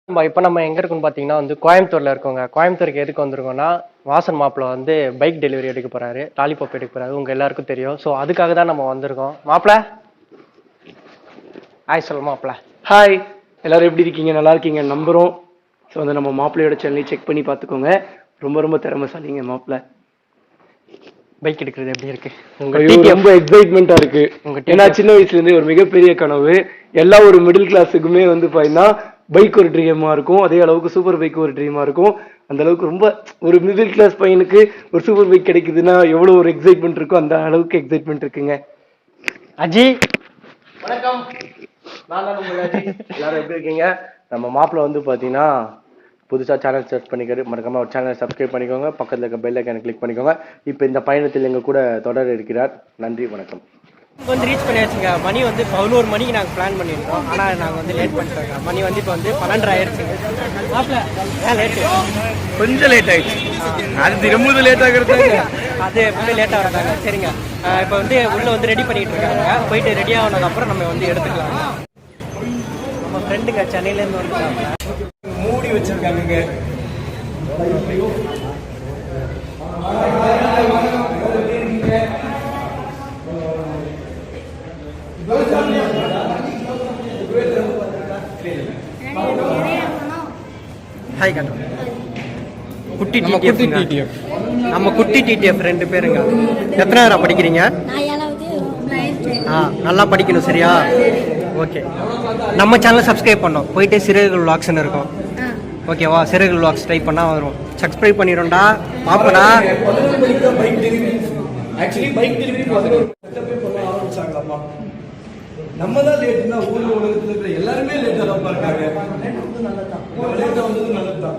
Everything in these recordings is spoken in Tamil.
இப்போ நம்ம எங்க இருக்கோம்னு பாத்தீங்கன்னா வந்து கோயம்புத்தூர்ல இருக்கோங்க. கோயம்புத்தூருக்கு எதுக்கு வந்திருக்கோம்னா, வாசன் மாப்பிள வந்து பைக் டெலிவரி எடுக்க போறாரு. லாலிபாப் எடுக்க போறாரு. உங்க எல்லாருக்கும் தெரியும். ஸோ அதுக்காக தான் நம்ம வந்திருக்கோம். மாப்பிள ஹாய் சொல்லு மாப்பிள. ஹாய், எல்லாரும் எப்படி இருக்கீங்க? நல்லா இருக்கீங்க நம்புறோம். ஸோ வந்து நம்ம மாப்பிள்ளையோட சேனலையும் செக் பண்ணி பார்த்துக்கோங்க. ரொம்ப ரொம்ப திறமைசாலிங்க மாப்பிள்ள. பைக் எடுக்கிறது எப்படி இருக்கு? ரொம்ப எக்ஸைட்மெண்டா இருக்கு. ஏன்னா சின்ன வயசுல இருந்து ஒரு மிகப்பெரிய கனவு. எல்லா ஒரு மிடில் கிளாஸுக்குமே வந்து பாத்தீங்கன்னா பைக் ஒரு ட்ரீமா இருக்கும். அதே அளவுக்கு சூப்பர் பைக் ஒரு ட்ரீமா இருக்கும். அந்த அளவுக்கு ரொம்ப ஒரு மிடில் கிளாஸ் பையனுக்கு ஒரு சூப்பர் பைக் கிடைக்குதுன்னா எவ்வளவு ஒரு எக்ஸைட்மெண்ட் இருக்கும், அந்த அளவுக்கு எக்ஸைட்மெண்ட் இருக்குங்க. அஜி வணக்கம், நான் தான் உங்கள் அஜி. எல்லாரும் எப்படி இருக்கீங்க? நம்ம மாப்பிள்ள வந்து பாத்தீங்கன்னா புதுசாக சேனல் சர்ச் பண்ணிக்கிட்டு மறக்காம ஒரு சேனலை சப்ஸ்கிரைப் பண்ணிக்கோங்க. பக்கத்தில் இருக்க பெல் ஐக்கானை கிளிக் பண்ணிக்கோங்க. இப்போ இந்த பயணத்தில் எங்கள் கூட தொடர இருக்கிறார். நன்றி, வணக்கம். வந்து ரீச் பண்ணியாச்சுங்க. மணி வந்து 11 மணிக்கு நாங்கள் பிளான் பண்ணியிருக்கோம். ஆனால் நாங்கள் வந்து லேட் பண்ணிட்டோங்க. மணி வந்து இப்போ வந்து 12 ஆயிடுச்சுங்க. லேட்டு கொஞ்சம் லேட் ஆயிடுச்சு. அது திரும்ப லேட் ஆகிறது அது எப்பவுமே லேட்டாக வராங்க. சரிங்க, இப்போ வந்து உள்ளே வந்து ரெடி பண்ணிட்டு இருக்காங்க. போயிட்டு ரெடி ஆனதுக்கப்புறம் நம்ம வந்து எடுத்துக்கலாம். நம்ம ஃப்ரெண்டுங்க சென்னையிலேருந்து வந்துருக்காங்க. மூடி வச்சிருக்காங்க. ஹாய் கண்ணா. குட்டி டிடிஎஃப். நம்ம குட்டி டிடிஎஃப் 2 பேருங்க. எத்தனாயிரம் படிக்கிறீங்க? நல்லா படிக்கணும் சரியா? ஓகே. நம்ம சேனலை சப்ஸ்கிரைப் பண்ணோம். போயிட்டு சிறகுகள் விளாக்ஸ்ன்னு இருக்கும். ஓகேவா? சிறகுகள் விளாக்ஸ் ட்ரை பண்ணால் வரும். சப்ஸ்கிரைப் பண்ணிடும்டா. பாப்படா. ஆக்சுவலி பைக் டெலிவரி பண்ண ஆரம்பிச்சாங்களாமா. நம்ம தான் லேட்னா ஊர்ல உலகத்துல இருக்கிற எல்லாருமே லேட்டா தான் இருக்காங்க. லேட்டா வந்தது நல்லதுதான்.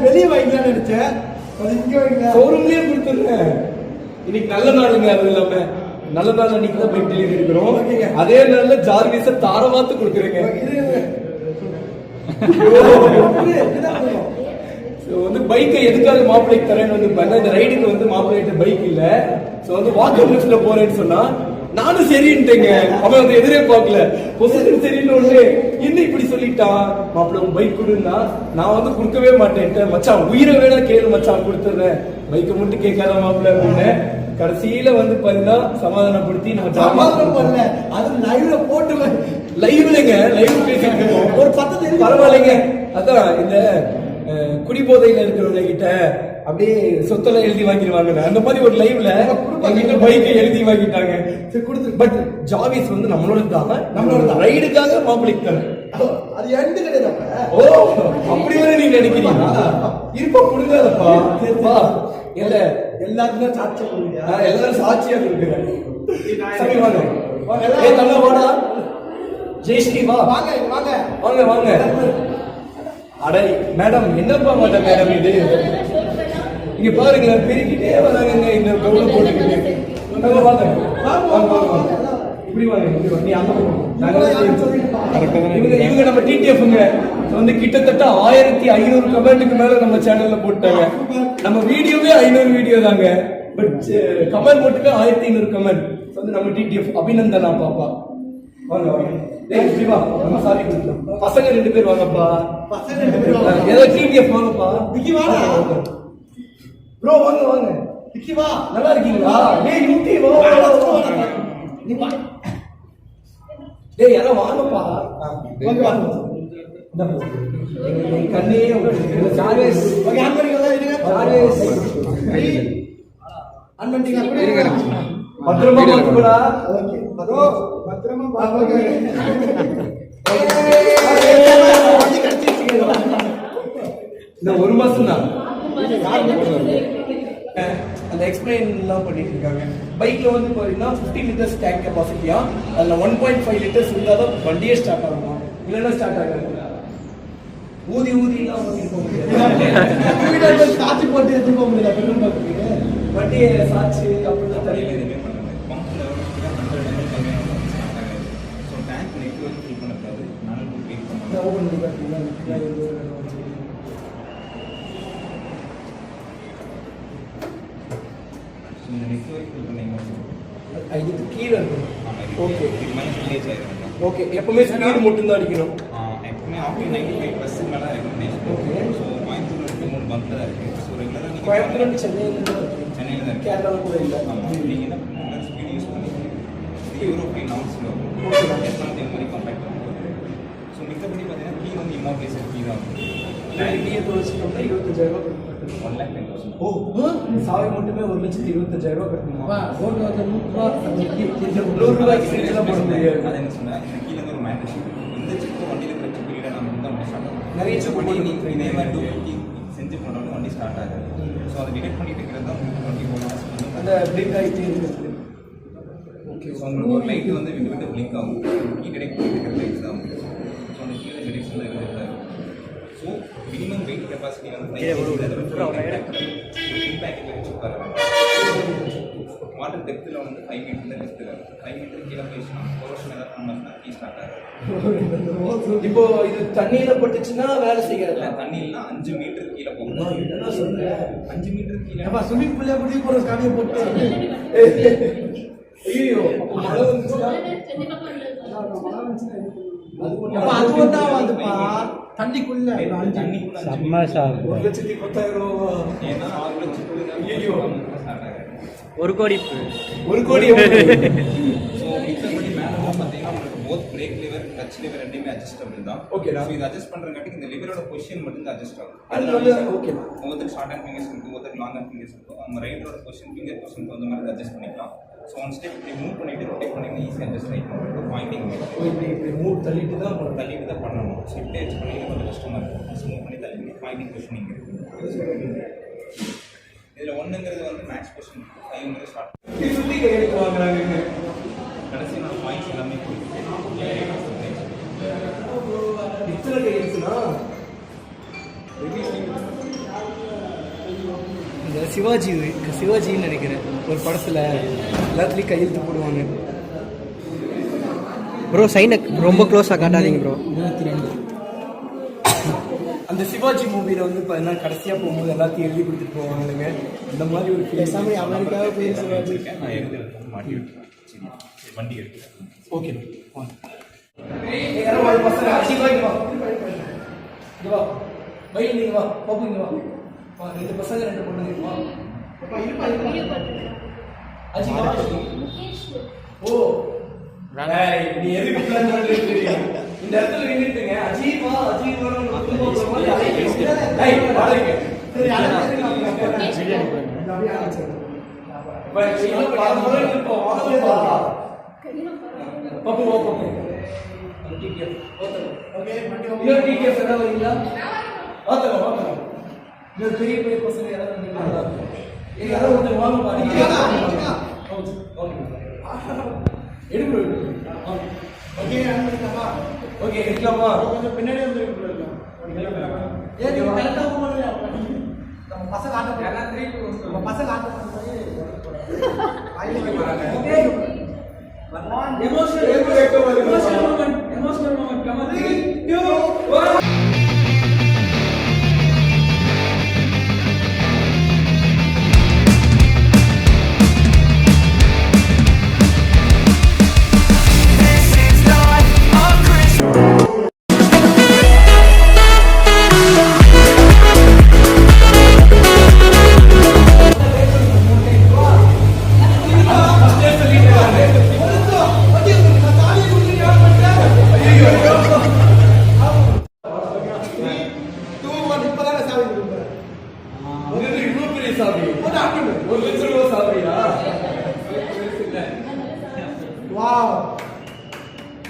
வெளியே வாங்கிக்கலாம்னு நினைச்சேன். ஷோரூம்லயே கொடுத்துருங்க. இன்னைக்கு நல்ல நாளுங்க. அது இல்லாம நல்ல நாள் அன்னைக்கு தான் பைக் டெலிவரி இருக்கிறோம். அதே நாள்ல ஜார்விஸ தாரவாத்து கொடுக்குறேங்க. வந்து பைக்கை எதுக்காக மாப்பிள்ளைக்கு தரேன்னு வந்து பண்ண, இந்த ரைடுக்கு வந்து மாப்பிள்ளைகிட்ட பைக் இல்ல. சோ வந்து வாக்கர் லிஃப்ட்ல போறேன்னு சொன்னா நானும் சரின்ட்டேங்க. அவன் வந்து எதிரே பார்க்கல. பொசிஷன் சரின்னு ஒண்ணு என்ன இப்படி சொல்லிட்டான். மாப்பிள்ள பைக் கொடுன்னா நான் வந்து கொடுக்கவே மாட்டேன்ட்டேன். மச்சான் உயிரை வேணா கேளு மச்சான், கொடுத்துறேன். பைக்கை மட்டும் கேட்காத மாப்பிள்ள அப்படின்னு கடைசியில வந்து பாத்தீங்கன்னா சமாதானப்படுத்தி நம்ம சமாதானம் பண்ணல. அது லைவ்ல போட்டு லைவ்லங்க லைவ் பேசிட்டு ஒரு 10 பரவாயில்லைங்க. அதான் இந்த குடிபோதையில இருக்கிறவங்க கிட்ட அப்படியே சொத்தெல்லாம் எழுதி வாங்கிடுவாங்க. அந்த மாதிரி ஒரு லைவ்ல எங்கிட்ட பைக்கை எழுதி வாங்கிட்டாங்க. பட் ஜாவிஸ் வந்து நம்மளோட ரைடுக்காக மாப்பிளைக்கு தானே. அது எந்த கிடையாது. ஓ அப்படி வரை நீங்க நினைக்கிறீங்களா? இருப்ப கொடுங்கப்பா. இல்ல எல்லாருக்குமே சாட்சியா கொடுங்க. எல்லாரும் சாட்சியா கொடுக்குறாங்க. சரி வாங்க. ஏ தள்ள வாடா. ஜெயஸ்ரீ வா. வாங்க வாங்க வாங்க வாங்க. அடை மேடம் என்னப்பா மேடம் மேடம் இது இங்க பாருங்க பெருக்கிட்டே வராங்க. இந்த கவுல போட்டுக்கிட்டு வாங்க இப்படி வாங்க. நீ அந்த இவங்க நம்ம டிடிஎஃப்ங்க வந்து கிட்டத்தட்ட 1500 கமெண்ட்டுக்கு மேல நம்ம சேனல்ல போட்டாங்க. நம்ம வீடியோவே 500 வீடியோ தாங்க. பட் கமெண்ட் போட்டுக்க 1500 கமெண்ட் வந்து நம்ம டிடிஎஃப் அபிநந்தனா பாப்பா. வாங்க வாங்க. டேய் வா. நம்ம சாரி கொடுத்தோம். பசங்க 2 பேர் வாங்கப்பா. பசங்க 2 பேர் வாங்க. ஏதோ டிடிஎஃப் வாங்கப்பா. விக்கி வாடா. ப்ரோ வாங்க வாங்க. விக்கி வா. நல்லா இருக்கீங்களா? டேய் யூடி வா. நீ வா. டேய் யாரோ வாங்கப்பா. வாங்க வாங்க. கண்ணே சாரேஸ். ஓகே ஆன் பண்ணிங்களா? இருங்க. சாரேஸ். ஆன் பண்ணிட்டீங்களா? இருங்க. பத்திரமா பாத்துக்கடா. ஓகே. ப்ரோ பத்திரமா பாத்துங்க. இந்த ஒரு மாசம் தான் அந்த எக்ஸ்பிளைன் எல்லாம் பண்ணிட்டு இருக்காங்க. பைக்ல வந்து பாத்தீங்கன்னா 50 லிட்டர்ஸ் டேங்க் கெபாசிட்டியா, அதுல 1.5 லிட்டர்ஸ் இருந்தாதான் வண்டியே ஸ்டார்ட் ஆகுமா, இல்லைன்னா ஸ்டார்ட் ஆகாது. ஊதி எல்லாம் ஓட்டிட்டு போக முடியாது. சாட்சி போட்டு எடுத்து போக முடியல. பெட்ரோல் பார்க்குறீங்க வண்டியை சாட்சி அப்படிதான் தரையில இதுக்கு கீழே இருக்கும். ஓகே. ஓகே, எப்பவுமே ஸ்பீடு மட்டும் தான் அடிக்கணும். எப்பவுமே ஆஃப்டர் 95% மேலே ரெக்கமெண்டேஷன். ஓகே. ஸோ கோயம்புத்தூர் இருக்கு, 3 பங்க்ல தான் இருக்குது. ஸோ ரெகுலராக நீங்கள் கோயம்புத்தூர் சென்னையில் தான் இருக்கு. சென்னையில் தான் இருக்குது. கேரளாவில் கூட இல்லை. ஆமாம், நீங்கள் என்ன பண்ணுங்கள், ஸ்பீடு யூஸ் பண்ணிக்கிறீங்க. இது யூரோப்பியன் நாம்ஸில் வரும். எத்தனை மாதிரி காம்பேக்ட் ஆகும். ஸோ மித்தபடி பார்த்தீங்கன்னா கீ வந்து இமோபிளைசர் கீ தான் வரும். டிஏ வச்சுட்டோம்னா 25,000 ரூபாய் கட்டணும். 1,10,000. ஓ, சாவி மட்டுமே 1,25,000 ரூபாய் கட்டணுமா? ஓட்டு வந்து 100 ரூபாய்க்கு செஞ்செல்லாம் போட முடியாது. அதை என்ன சொன்னேன், இந்த கீழே வந்து ஒரு மேட்ரிக் இந்த சிப்பு வண்டியில் இருக்கிற சிப்பு இல்லை, நம்ம வந்து வண்டி ஸ்டார்ட் ஆகும். நிறைய chip வண்டி போட்டு நீங்கள் இதே மாதிரி 250 செஞ்சு போனாலும் வண்டி ஸ்டார்ட் ஆகாது. ஸோ அதை டிடெக்ட் பண்ணிட்டு இருக்கிறது தான் உங்களுக்கு வண்டி போகணும். அந்த பிளிங்க் ஆகிட்டே இருக்குது. ஓகே, ஸோ உங்களுக்கு ஒரு லைட்டு வந்து விட்டு விட்டு பிளிங்க் ஆகும். கீ டிடெக்ட் பண்ணிட்டு இருக்கிற லைட்ஸ் தான் உங்களுக்கு. ஸோ அந்த கீழே டிடெக்ஷனில் இருக்கிறது. ஸோ மினிமம் வெயிட் கெப்பாசிட்டி வந்து 5 பேக்கெட்டில் வச்சு பாருங்க. வாட்டர் டெப்த்தில் வந்து 5 மீட்டர் லெஃப்ட் வரும். 5 மீட்டர் கீழே போயிடுச்சுன்னா போர்ஷன் ஏதாவது பண்ணோம்னா கீ ஸ்டார்ட் ஆகும். இப்போ இது தண்ணியில பட்டுச்சுன்னா வேலை செய்யறதில்ல. தண்ணியில்னா 5 மீட்டர் கீழே போகும். என்ன சொல்றேன்? 5 மீட்டர் கீழே ஸ்விமிங் பூல்ல குடி போற காவியை போட்டு ஐயோ, மழை வந்துச்சுன்னா அது வந்தாவாதுப்பா தண்ணிக்குள்ள. தண்ணிக்குள்ள செம்ம சார். 1,10,000 ரூபா. ஏன்னா 6 லட்சம் ஐயோ, ஸ்டார்ட் ஆகாது. 1 கோடி 1 கோடி. ஸோ மித்தபடி மேலே பார்த்தீங்கன்னா உங்களுக்கு both break liver touch liver ரெண்டுமே அட்ஜஸ்டபிள் தான். ஓகேடா. ஸோ இது அட்ஜஸ்ட் பண்ணுறங்காட்டி இந்த லிவரோட பொசிஷன் மட்டும் தான் அட்ஜஸ்ட் ஆகும். அது வந்து ஓகே. ஒவ்வொருத்தருக்கு ஷார்ட் ஹேண்ட் ஃபிங்கர்ஸ் இருக்குது, ஒவ்வொருத்தருக்கு லாங் ஹேண்ட் ஃபிங்கர்ஸ் இருக்கும். அவங்க ரைட்டரோட பொசிஷன் ஃபிங்கர் பொசிஷனுக்கு வந்து மாதிரி அட்ஜஸ்ட் பண்ணிக்கலாம். ஸோ ஒன் ஸ்டெப் இப்படி மூவ் பண்ணிட்டு ரொட்டேட் பண்ணிங்கன்னா ஈஸியாக அட்ஜஸ்ட் ஆகிக்கும். பாயிண்டிங் இப்படி மூவ் தள்ளிட்டு தான் போகணும். தள்ளிட்டு தான் பண்ணணும். ஸோ இப்படி வச்சு பண்ணிங்கன்னா கொஞ்சம் கஷ்டமாக இருக்கும். மூவ் பண்ணி தள்ளி பாயிண்டிங் பொசிஷனிங் இருக்குது. இதில் 1ங்கிறது வந்து மேக்ஸ் பொசிஷன், 5ங்கிறது ஷார்ட். சுற்றி கையெழுத்து வாங்குறாங்க. கடைசி நான் பாயிண்ட்ஸ் எல்லாமே இத்தனை கையெழுத்துனா இந்த சிவாஜின்னு நினைக்கிறேன் ஒரு படத்துல எல்லாத்துலேயும் கையெழுத்து போடுவாங்க. ப்ரோ சைனை ரொம்ப க்ளோஸாக காட்டாதீங்க ப்ரோ. 22 அந்த சிவாஜி மூவியில் வந்து இப்போ என்ன கடைசியாக போகும்போது எல்லாத்தையும் எழுதி கொடுத்துட்டு போவாங்க. இந்த மாதிரி ஒரு பேசாமல் அமெரிக்காவை போய் சிவாஜி நான் எழுதி மாட்டி விட்டுருக்கேன். சரி, வண்டி எடுக்கிறேன். ஓகே, யாரோ ஒரு பசங்க அஜிவாங்க வா, இங்க வா, பையன் நீங்க வா, பாப்பு இங்க வா, வா, 2 பசங்க 2 பொண்ணுங்க வா. அப்பா இருப்பா அஜி வா. ஓ ஏய், நீ எதுக்கு பிளான் பண்ணிட்டு இந்த இடத்துல நின்னுட்டீங்க. அஜி வா, அஜி வரணும். ஏய் வாங்க. சரி பிரியாணி அப்படியே ஆரம்பிச்சேன். பை இல்ல பாருங்க இப்போ வாங்க. பாப்பு வா பாப்பு. டிடிஎஃப் ஓகே இன்னொரு டிடிஎஃப் ஏதாவது வரீங்களா? வாங்க. இன்னொரு பெரிய பெரிய பசங்க யாராவது வந்தீங்களா? யாராவது வந்து வாங்க பாருங்க. எடுங்க. ஓகே ஆரம்பிக்கலாமா? ஓகே எடுக்கலாமா? கொஞ்சம் பின்னாடி வந்து இருக்கலாம். ஏய் நீங்க கரெக்ட்டா போடுங்க. நம்ம பசங்க ஆட்ட போறாங்க. நம்ம பசங்க ஆட்ட போறாங்க. ஆயிடுச்சு வராங்க. Okay emotional moment come on 3 2 1.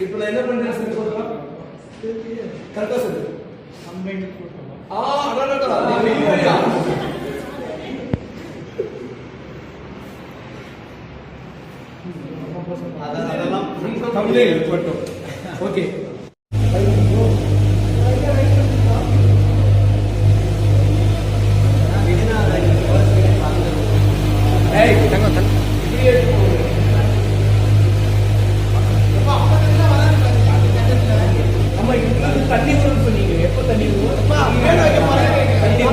இப்போ நான் என்ன பண்றேன் சொல்லி சொல்றேன். கரெக்டா சொல்லு. கம்பைன் போட்டோம். அடடடா. அதெல்லாம் கம்பைன் போட்டோம். ஓகே. ஏய் தங்க தண்ணி வரும் சொன்னீங்க. எப்போ தண்ணி வரும்? தண்ணி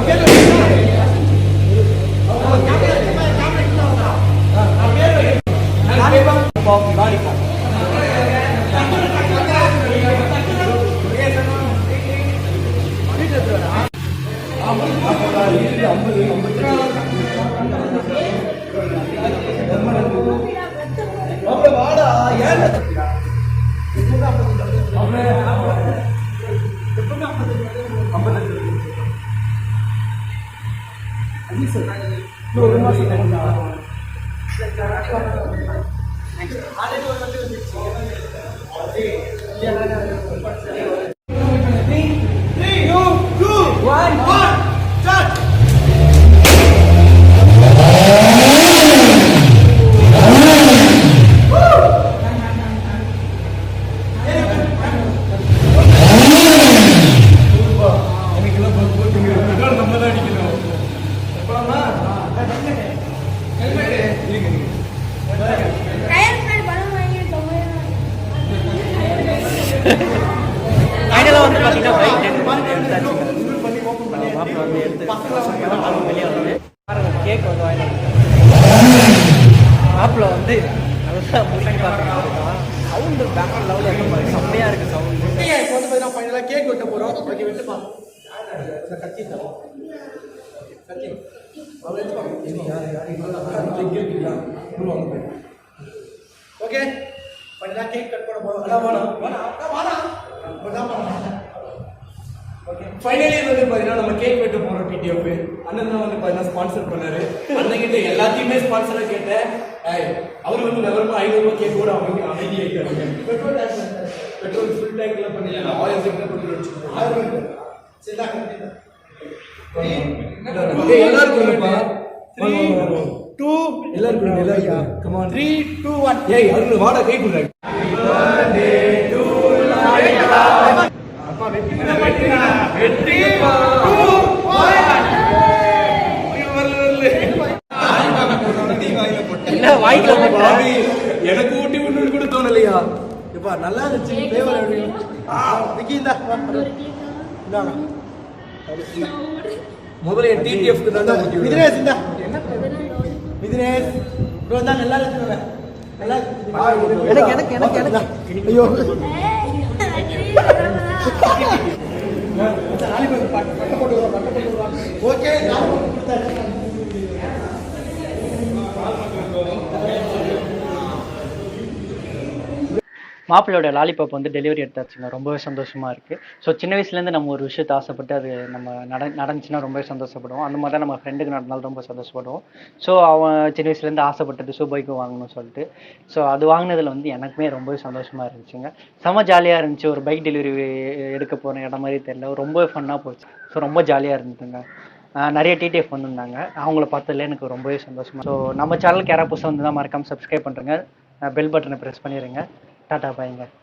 ஃபைனலாக வந்து பார்த்தீங்கன்னா பைக் எடுத்தாச்சுங்க. மாப்பிள்ள வந்து எடுத்து வெளியே வந்து பாருங்க கேக் வந்து வாங்கிட்டு மாப்பிள்ள வந்து நல்லா முடிச்சு பார்த்துருக்கான். சவுண்டு பேக்ரவுண்ட் லெவலில் இருக்க மாதிரி செம்மையாக இருக்குது சவுண்டு. இப்போ வந்து பார்த்தீங்கன்னா ஃபைனலாக கேக் வெட்ட போகிறோம். ஓகே வெட்டுப்பா. கத்தி கத்தி அவள் ஓகே ஃபைனலாக கேக் கட் பண்ண போகிறோம். ஃபைனலி வந்து பார்த்தீங்கன்னா நம்ம கேக் வெட்ட போகிறோம். டிடிஎஃப் அண்ணன் தான் வந்து பார்த்தீங்கன்னா ஸ்பான்சர் பண்ணாரு. அண்ணன்கிட்ட எல்லாத்தையுமே ஸ்பான்சராக கேட்டேன். அவர் வந்து விவரமா 500 ரூபாய் கேக் கூட அவங்க அமைதி ஆகிட்டாங்க. பெட்ரோல் ஃபுல் டேங்க்லாம் பண்ணிடலாம். 1000 ரூபாய் பெட்ரோல் வச்சுக்கோங்க. 1000 ரூபாய் எல்லாருக்கும் 2 எல்லாருக்கும் கமான் 3 2 1 ஏய் அருண் வாடா கை குடுறாங்க. அப்பா வெட்டி எனக்கு ஊட்டி விட்டு கூட தோணலையா? இப்பா நல்லா இருந்துச்சு. முதல்ல என் டிடிஎஃப்க்கு தான் விதினேஷ் இந்த விதினேஷ் ப்ரோ தான் நல்லா இருக்கு. நல்லா எனக்கு ஐயோ ஓகே மாப்பிள்ளையோட லாலிபாப் வந்து டெலிவரி எடுத்தாச்சுங்க. ரொம்பவே சந்தோஷமாக இருக்குது. ஸோ சின்ன வயசுலேருந்து நம்ம ஒரு விஷயத்தை ஆசைப்பட்டு அது நம்ம நடந்துச்சுன்னா ரொம்பவே சந்தோஷப்படுவோம். அந்த மாதிரி தான் நம்ம ஃப்ரெண்டுக்கு நடந்தாலும் ரொம்ப சந்தோஷப்படுவோம். ஸோ அவன் சின்ன வயசுலேருந்து ஆசைப்பட்டது ஷூ பைக்கு வாங்கணும்னு சொல்லிட்டு ஸோ அது வாங்கினதில் வந்து எனக்குமே ரொம்பவே சந்தோஷமாக இருந்துச்சுங்க. செம்ம ஜாலியாக இருந்துச்சு. ஒரு பைக் டெலிவரி எடுக்க போகிற இடம் மாதிரி தெரியல. ரொம்பவே ஃபன்னாக போச்சு. ஸோ ரொம்ப ஜாலியாக இருந்துச்சுங்க. நிறைய டிடிஎஃப் வந்திருந்தாங்க. அவங்கள பார்த்ததுல எனக்கு ரொம்பவே சந்தோஷமாக. ஸோ நம்ம சேனலுக்கு யாராவது புதுசாக வந்து தான் மறக்காமல் சப்ஸ்கிரைப் பண்ணுறேங்க. பெல் பட்டனை ப்ரெஸ் பண்ணிடுங்க. டாட்டா பாய்ங்க.